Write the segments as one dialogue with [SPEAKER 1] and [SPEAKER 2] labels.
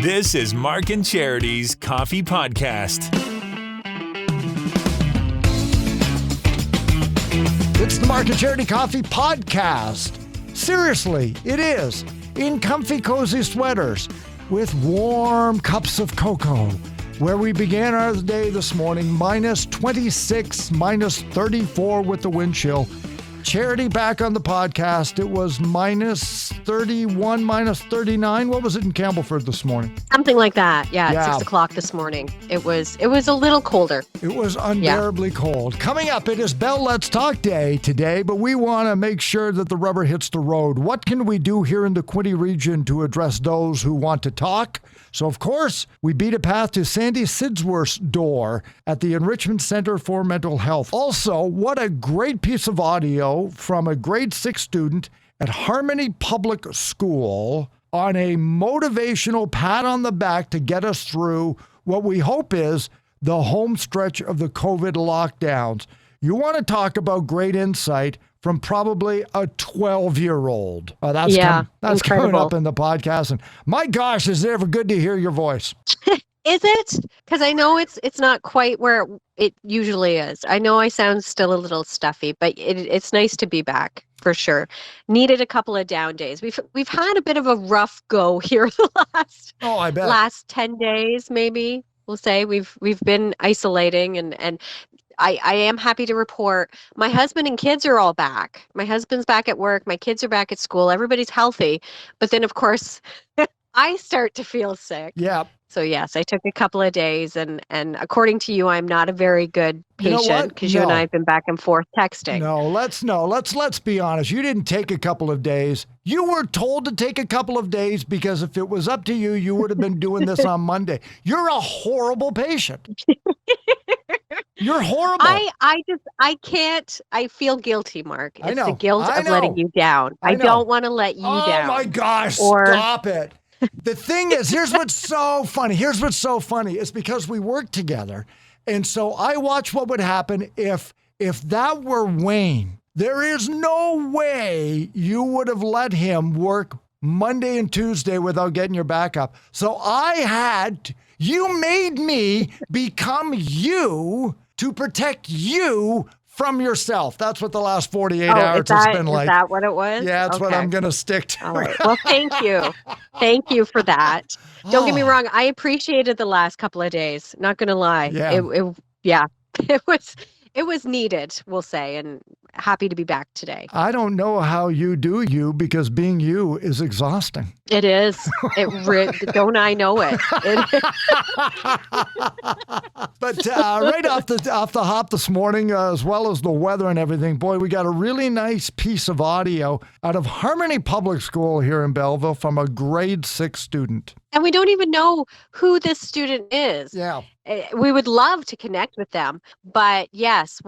[SPEAKER 1] This is Mark and Charity's Coffee Podcast.
[SPEAKER 2] It's the Mark and Charity Coffee Podcast. Seriously, it is. In comfy, cozy sweaters with warm cups of cocoa. Where we began our day this morning, minus 26, minus 34 with the wind chill. Charity back on the podcast. It was minus 31, minus 39. What was it in Campbellford this morning?
[SPEAKER 3] Something like that. Yeah, at 6 o'clock this morning. It was a little colder.
[SPEAKER 2] It was unbearably cold. Coming up, it is Bell Let's Talk Day today, but we want to make sure that the rubber hits the road. What can we do here in the Quinte region to address those who want to talk? So, of course, we beat a path to Sandi Sidsworth's door at the Enrichment Centre for Mental Health. Also, what a great piece of audio from a grade 6 student at Harmony Public School on a motivational pat on the back to get us through what we hope is the home stretch of the COVID lockdowns. You want to talk about great insight from probably a 12-year-old. That's coming up in the podcast. And my gosh, is it ever good to hear your voice?
[SPEAKER 3] Is it? Because I know it's not quite where it usually is. I know I sound still a little stuffy, but it's nice to be back for sure. Needed a couple of down days. We've had a bit of a rough go here the last 10 days, maybe. We'll say we've been isolating and I am happy to report my husband and kids are all back. My husband's back at work. My kids are back at school. Everybody's healthy. But then, of course, I start to feel sick.
[SPEAKER 2] Yeah.
[SPEAKER 3] So, yes, I took a couple of days. And according to you, I'm not a very good patient because you and I have been back and forth texting.
[SPEAKER 2] Let's be honest. You didn't take a couple of days. You were told to take a couple of days because if it was up to you, you would have been doing this on Monday. You're a horrible patient. You're horrible.
[SPEAKER 3] I can't. I feel guilty, Mark. It's the guilt of letting you down. I don't want to let you down.
[SPEAKER 2] Oh my gosh, stop it. The thing is, here's what's so funny. It's because we work together. And so I watch what would happen if that were Wayne. There is no way you would have let him work Monday and Tuesday without getting your back up. So you made me become you to protect you from yourself. That's what the last 48 hours has been like.
[SPEAKER 3] Is that what it was?
[SPEAKER 2] Yeah, that's what I'm going to stick to.
[SPEAKER 3] All right. Well, thank you. Thank you for that. Don't get me wrong. I appreciated the last couple of days. Not going to lie.
[SPEAKER 2] Yeah.
[SPEAKER 3] It was needed, we'll say, and happy to be back today.
[SPEAKER 2] I don't know how you do you because being you is exhausting.
[SPEAKER 3] It is. Don't I know it?
[SPEAKER 2] But right off the hop this morning, as well as the weather and everything, boy, we got a really nice piece of audio out of Harmony Public School here in Belleville from a grade 6 student.
[SPEAKER 3] And we don't even know who this student is.
[SPEAKER 2] Yeah.
[SPEAKER 3] We would love to connect with them. But yes,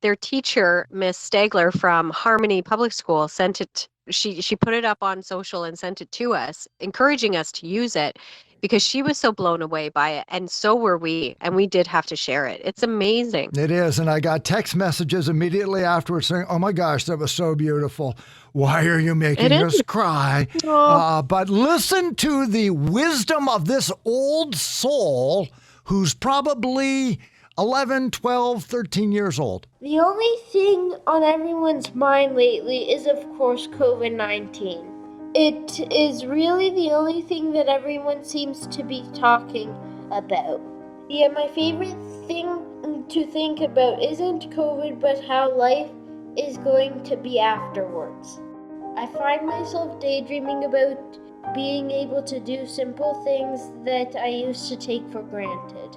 [SPEAKER 3] their teacher, Miss Stegler from Harmony Public School, sent it. She put it up on social and sent it to us, encouraging us to use it because she was so blown away by it. And so were we. And we did have to share it. It's amazing.
[SPEAKER 2] It is. And I got text messages immediately afterwards saying, oh my gosh, that was so beautiful. Why are you making us cry? But listen to the wisdom of this old soul who's probably 11, 12, 13 years old.
[SPEAKER 4] The only thing on everyone's mind lately is, of course, COVID-19. It is really the only thing that everyone seems to be talking about. Yeah, my favorite thing to think about isn't COVID, but how life is going to be afterwards. I find myself daydreaming about being able to do simple things that I used to take for granted.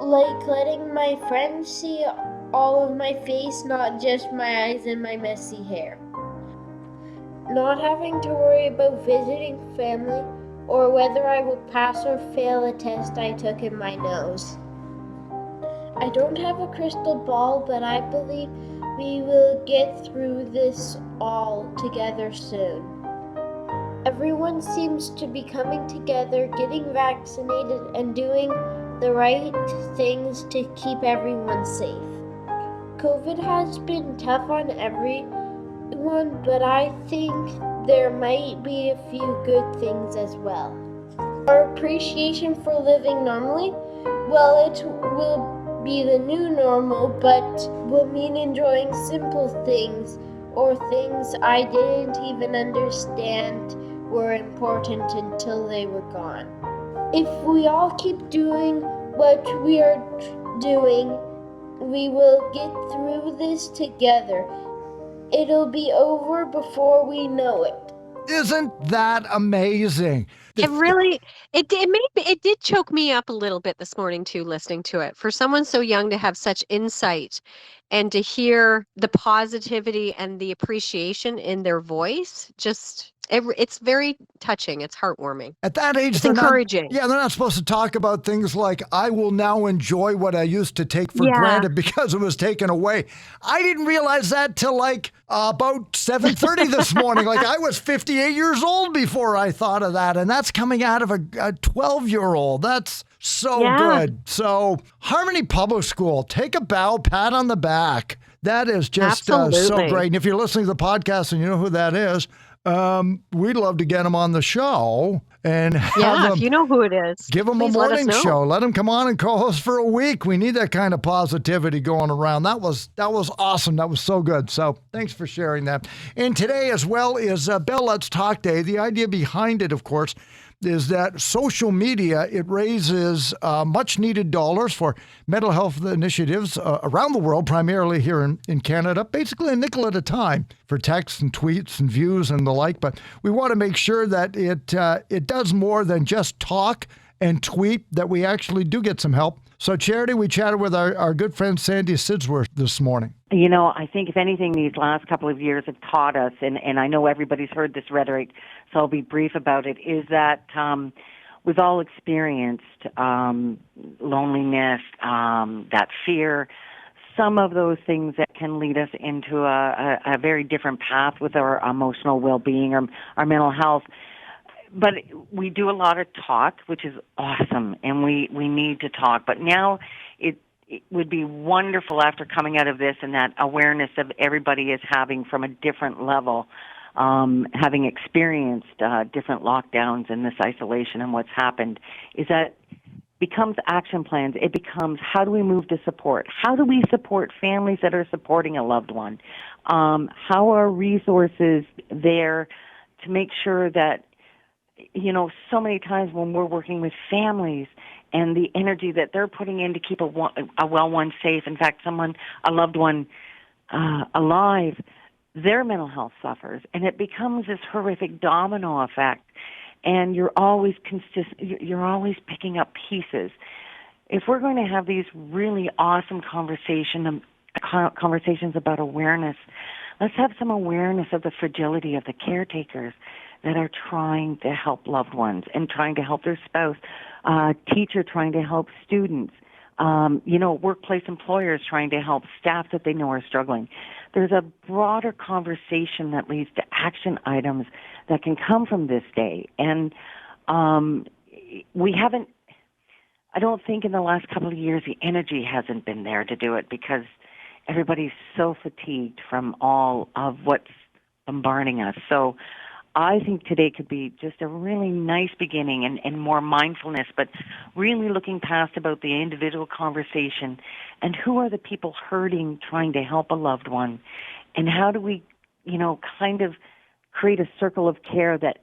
[SPEAKER 4] Like letting my friends see all of my face, not just my eyes and my messy hair. Not having to worry about visiting family or whether I will pass or fail a test I took in my nose. I don't have a crystal ball, but I believe we will get through this all together soon. Everyone seems to be coming together, getting vaccinated, and doing the right things to keep everyone safe. COVID has been tough on everyone, but I think there might be a few good things as well. Our appreciation for living normally, well, it will be the new normal, but will mean enjoying simple things or things I didn't even understand were important until they were gone. If we all keep doing what we are doing, we will get through this together. It'll be over before we know it.
[SPEAKER 2] Isn't that amazing?
[SPEAKER 3] It did choke me up a little bit this morning too, listening to it. For someone so young to have such insight and to hear the positivity and the appreciation in their voice, it's very touching. It's heartwarming.
[SPEAKER 2] At that age,
[SPEAKER 3] It's encouraging.
[SPEAKER 2] they're not supposed to talk about things like, I will now enjoy what I used to take for
[SPEAKER 3] Yeah.
[SPEAKER 2] granted because it was taken away. I didn't realize that till about 7:30 this morning. Like I was 58 years old before I thought of that. And that's coming out of a 12-year-old. That's so good. So Harmony Public School, take a bow, pat on the back. That is just so
[SPEAKER 3] Absolutely.
[SPEAKER 2] great. And if you're listening to the podcast and you know who that is, we'd love to get him on the show and have him,
[SPEAKER 3] if you know who it is,
[SPEAKER 2] give him
[SPEAKER 3] please
[SPEAKER 2] a
[SPEAKER 3] let us
[SPEAKER 2] morning
[SPEAKER 3] know.
[SPEAKER 2] show. Let him come on and co-host for a week. We need that kind of positivity going around. That was awesome. That was so good. So thanks for sharing that. And today as well is Bell Let's Talk Day. The idea behind it, of course, is that social media, it raises much needed dollars for mental health initiatives around the world, primarily here in Canada, basically a nickel at a time for texts and tweets and views and the like. But we want to make sure that it does more than just talk and tweet, that we actually do get some help. So Charity, we chatted with our good friend Sandi Sidsworth this morning.
[SPEAKER 5] You know, I think if anything, these last couple of years have taught us, and I know everybody's heard this rhetoric, so I'll be brief about it, is that we've all experienced loneliness, that fear, some of those things that can lead us into a very different path with our emotional well-being or our mental health. But we do a lot of talk, which is awesome, and we need to talk. But now it would be wonderful after coming out of this and that awareness of everybody is having from a different level, having experienced different lockdowns and this isolation and what's happened, is that becomes action plans. It becomes, how do we move to support? How do we support families that are supporting a loved one? How are resources there to make sure that, you know, so many times when we're working with families and the energy that they're putting in to keep a well one safe, in fact, a loved one alive, their mental health suffers. And it becomes this horrific domino effect. And you're always you're always picking up pieces. If we're going to have these really awesome conversations about awareness, let's have some awareness of the fragility of the caretakers that are trying to help loved ones and trying to help their spouse, teacher trying to help students, workplace employers trying to help staff that they know are struggling. There's a broader conversation that leads to action items that can come from this day. And I don't think in the last couple of years the energy hasn't been there to do it because everybody's so fatigued from all of what's bombarding us. So I think today could be just a really nice beginning and more mindfulness, but really looking past about the individual conversation and who are the people hurting, trying to help a loved one, and how do we, kind of create a circle of care that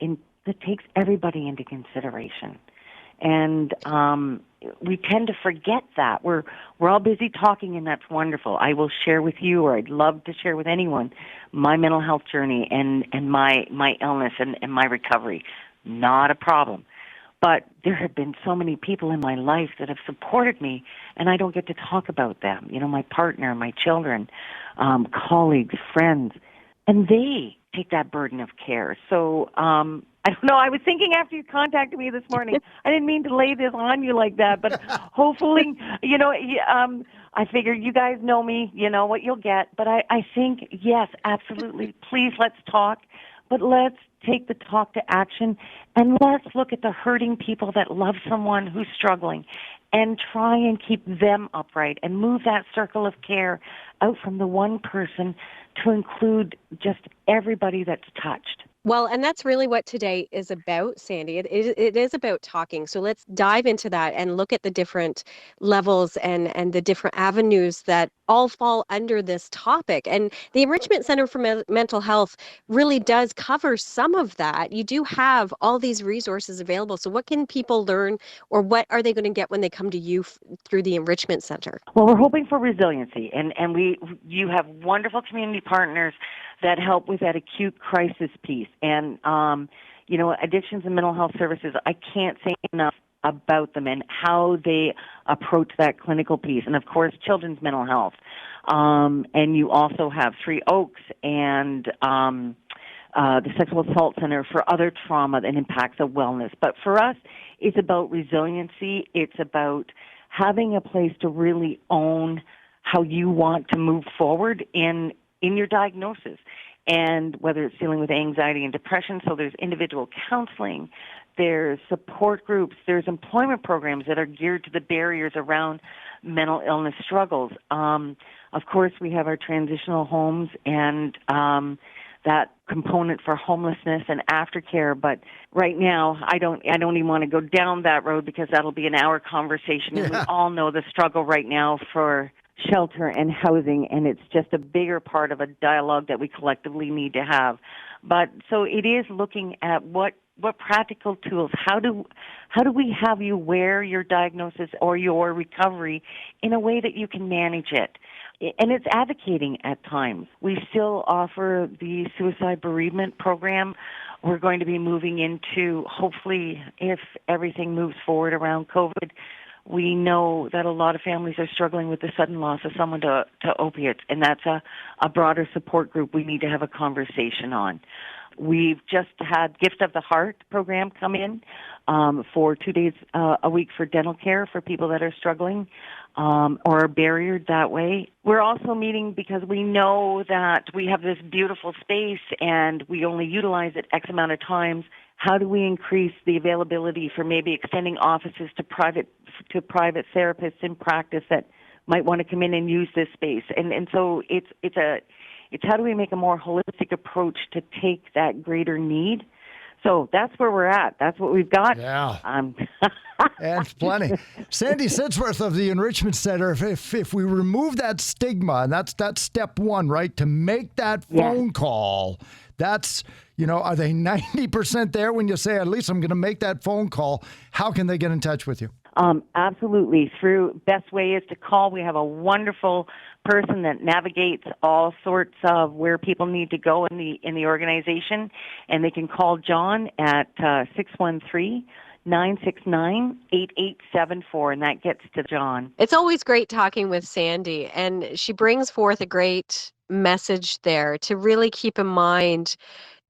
[SPEAKER 5] takes everybody into consideration. And we tend to forget that. We're all busy talking, and that's wonderful. I will share with you, or I'd love to share with anyone, my mental health journey and my illness and my recovery. Not a problem. But there have been so many people in my life that have supported me, and I don't get to talk about them. My partner, my children, colleagues, friends, and they take that burden of care. So I don't know. I was thinking after you contacted me this morning, I didn't mean to lay this on you like that, but hopefully, I figure you guys know me, you know what you'll get. But I think, yes, absolutely. Please, let's talk, but let's take the talk to action, and let's look at the hurting people that love someone who's struggling and try and keep them upright and move that circle of care out from the one person to include just everybody that's touched.
[SPEAKER 3] Well, and that's really what today is about, Sandy. It is about talking. So let's dive into that and look at the different levels and the different avenues that all fall under this topic. And the Enrichment Centre for Mental Health really does cover some of that. You do have all these resources available. So what can people learn, or what are they going to get when they come to you through the Enrichment Centre?
[SPEAKER 5] Well, we're hoping for resiliency, and you have wonderful community partners that help with that acute crisis piece. And, addictions and mental health services, I can't say enough about them and how they approach that clinical piece. And, of course, children's mental health. And you also have Three Oaks and the Sexual Assault Center for other trauma that impacts of wellness. But for us, it's about resiliency. It's about having a place to really own how you want to move forward in your diagnosis, and whether it's dealing with anxiety and depression. So there's individual counseling, there's support groups, there's employment programs that are geared to the barriers around mental illness struggles. Of course, we have our transitional homes and that component for homelessness and aftercare. But right now, I don't even want to go down that road, because that'll be an hour conversation. Yeah. And we all know the struggle right now for shelter and housing, and it's just a bigger part of a dialogue that we collectively need to have. But so it is looking at what practical tools, how do we have you wear your diagnosis or your recovery in a way that you can manage it? And it's advocating at times. We still offer the suicide bereavement program. We're going to be moving into, hopefully, if everything moves forward around COVID, we know that a lot of families are struggling with the sudden loss of someone to opiates, and that's a broader support group we need to have a conversation on. We've just had Gift of the Heart program come in for 2 days a week for dental care for people that are struggling or are barriered that way. We're also meeting because we know that we have this beautiful space and we only utilize it X amount of times. How do we increase the availability for maybe extending offices to private therapists in practice that might want to come in and use this space? And so it's how do we make a more holistic approach to take that greater need? So that's where we're at. That's what we've got.
[SPEAKER 2] Yeah. And plenty. Sandi Sidsworth of the Enrichment Centre, if we remove that stigma, and that's step one, right, to make that phone call, that's, are they 90% there when you say, at least I'm going to make that phone call? How can they get in touch with you?
[SPEAKER 5] Absolutely. Best way is to call. We have a wonderful person that navigates all sorts of where people need to go in the organization, and they can call John at 613-969-8874, and that gets to John.
[SPEAKER 3] It's always great talking with Sandi, and she brings forth a great message there to really keep in mind.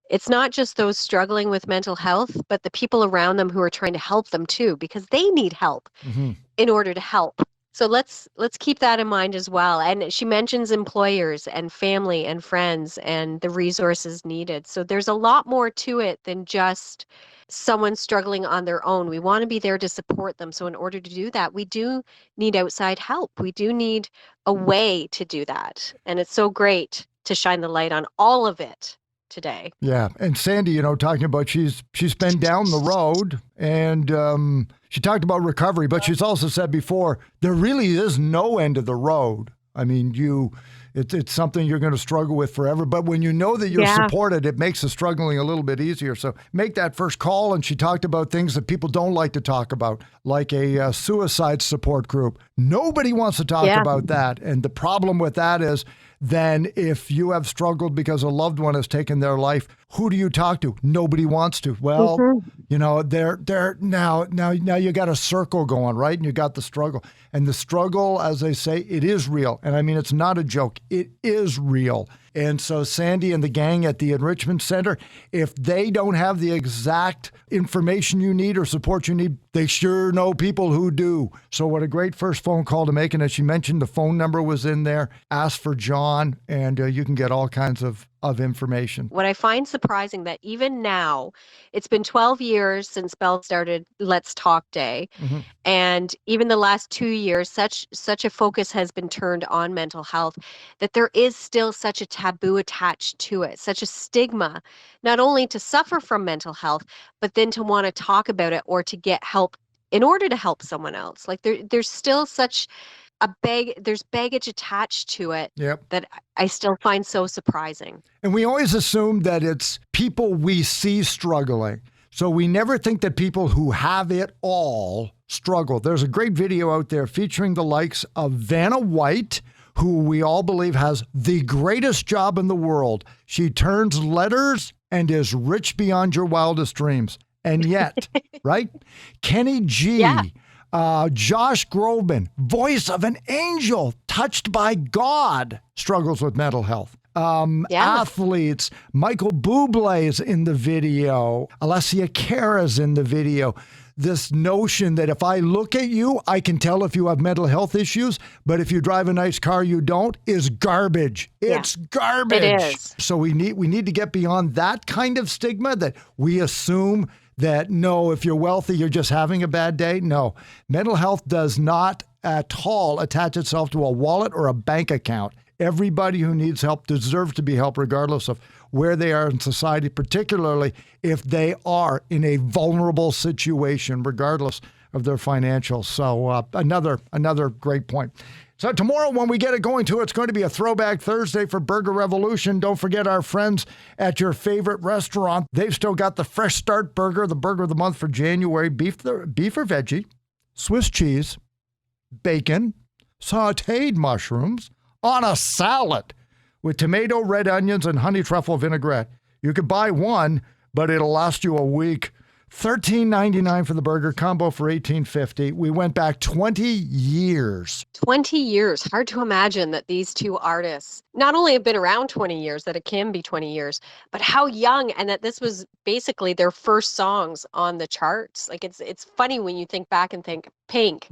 [SPEAKER 3] It's not just those struggling with mental health, but the people around them who are trying to help them too, because they need help in order to help. So let's keep that in mind as well. And she mentions employers and family and friends and the resources needed. So there's a lot more to it than just someone struggling on their own. We want to be there to support them. So in order to do that, we do need outside help. We do need a way to do that. And it's so great to shine the light on all of it today.
[SPEAKER 2] Yeah. And Sandi, talking about she's been down the road, and she talked about recovery, but she's also said before, there really is no end of the road. I mean, it's something you're going to struggle with forever, but when you know that you're supported, it makes the struggling a little bit easier. So make that first call. And she talked about things that people don't like to talk about, like a suicide support group. Nobody wants to talk about that. And the problem with that is, then if you have struggled because a loved one has taken their life, who do you talk to? Nobody wants to. Well, they're now you got a circle going, right? And you got the struggle. And the struggle, as they say, it is real. And I mean, it's not a joke. It is real. And so Sandi and the gang at the Enrichment Centre, if they don't have the exact information you need or support you need, they sure know people who do. So what a great first phone call to make. And as she mentioned, the phone number was in there. Ask for John, and you can get all kinds of of information.
[SPEAKER 3] What I find surprising that even now, it's been 12 years since Bell started Let's Talk Day.
[SPEAKER 2] Mhm.
[SPEAKER 3] And even the last 2 years, such a focus has been turned on mental health that there is still such a taboo attached to it, such a stigma, not only to suffer from mental health, but then to want to talk about it or to get help in order to help someone else. Like there's still such there's baggage attached to it
[SPEAKER 2] Yep.
[SPEAKER 3] that I still find so surprising.
[SPEAKER 2] And we always assume that it's people we see struggling. So we never think that people who have it all struggle. There's a great video out there featuring the likes of Vanna White, who we all believe has the greatest job in the world. She turns letters and is rich beyond your wildest dreams. And yet, right? Kenny G.
[SPEAKER 3] Yeah.
[SPEAKER 2] Josh Groban, voice of an angel, touched by God, struggles with mental health. Athletes, Michael Bublé's in the video, Alessia Cara's in the video. This notion that if I look at you, I can tell if you have mental health issues, but if you drive a nice car, you don't, is garbage. It's garbage.
[SPEAKER 3] It is.
[SPEAKER 2] So we need to get beyond that kind of stigma that we assume that, no, if you're wealthy, you're just having a bad day. No, mental health does not at all attach itself to a wallet or a bank account. Everybody who needs help deserves to be helped regardless of where they are in society, particularly if they are in a vulnerable situation, regardless of their financials. So another great point. So tomorrow when we get it going too, it's going to be a throwback Thursday for Burger Revolution. Don't forget our friends at your favorite restaurant. They've still got the Fresh Start Burger, the burger of the month for January. Beef or veggie, Swiss cheese, bacon, sautéed mushrooms on a salad with tomato, red onions, and honey truffle vinaigrette. You could buy one, but it'll last you a week. $13.99 for the burger, combo for $18.50. We went back 20 years.
[SPEAKER 3] 20 years. Hard to imagine that these two artists not only have been around 20 years, that it can be 20 years, but how young, and that this was basically their first songs on the charts. Like it's funny when you think back and think, Pink,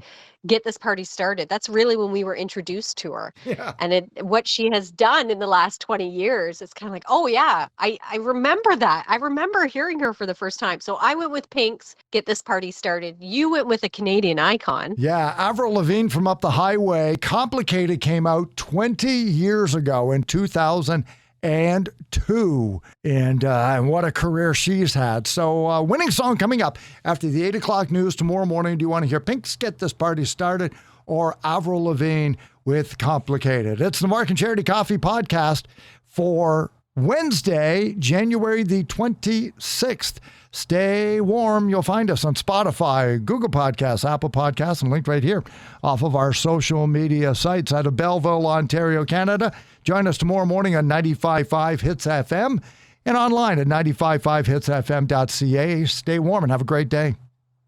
[SPEAKER 3] Get This Party Started. That's really when we were introduced to her.
[SPEAKER 2] Yeah.
[SPEAKER 3] And what she has done in the last 20 years, it's kind of like, oh yeah, I remember that. I remember hearing her for the first time. So I went with Pink's Get This Party Started. You went with a Canadian icon.
[SPEAKER 2] Yeah, Avril Lavigne from Up the Highway. Complicated came out 20 years ago in 2002. And what a career she's had. So winning song coming up after the 8 o'clock news tomorrow morning. Do you want to hear Pink's Get This Party Started or Avril Lavigne with Complicated? It's the Mark and Charity Coffee Podcast for Wednesday, January the 26th. Stay warm. You'll find us on Spotify, Google Podcasts, Apple Podcasts, and linked right here off of our social media sites out of Belleville, Ontario, Canada. Join us tomorrow morning on 95.5 Hits FM and online at 955hitsfm.ca. Stay warm and have a great day.